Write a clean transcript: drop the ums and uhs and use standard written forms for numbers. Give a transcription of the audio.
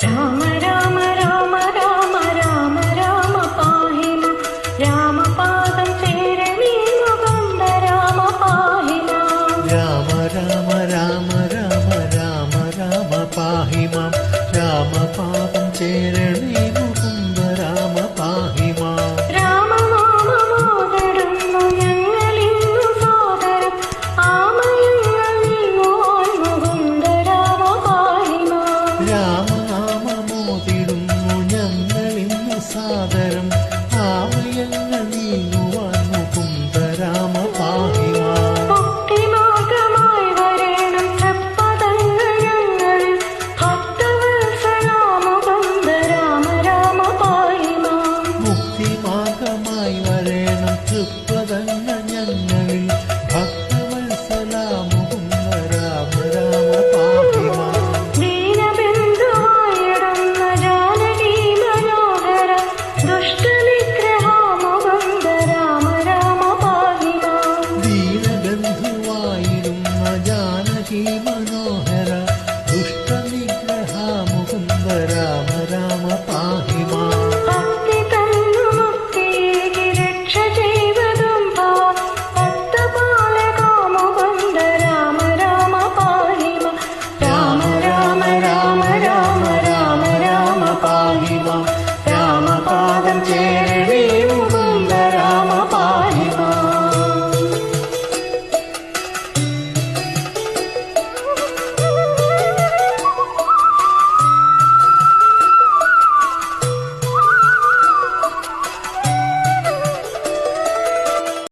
രാമ രാമ രാമ രാമ രാമ രാമ പാഹി മാം രാമപാദം ചേരണേ മുകുന്ദ രാമ പാഹി മാം രാമ രാമ രാമ രാമ രാമ രാമ പാഹി മാം രാമപാദം ചേരണേ മുകുന്ദ രാമ പാഹി മാം രാമനാമമോതിടുന്നു ഞങ്ങളിന്നു സാദരം ആമയങ്ങൾ നീങ്ങുവാൻ മുകുന്ദ രാമ പാഹി മാം രാമനാമമോതിടുന്നു ഞങ്ങളിന്നു സാദരം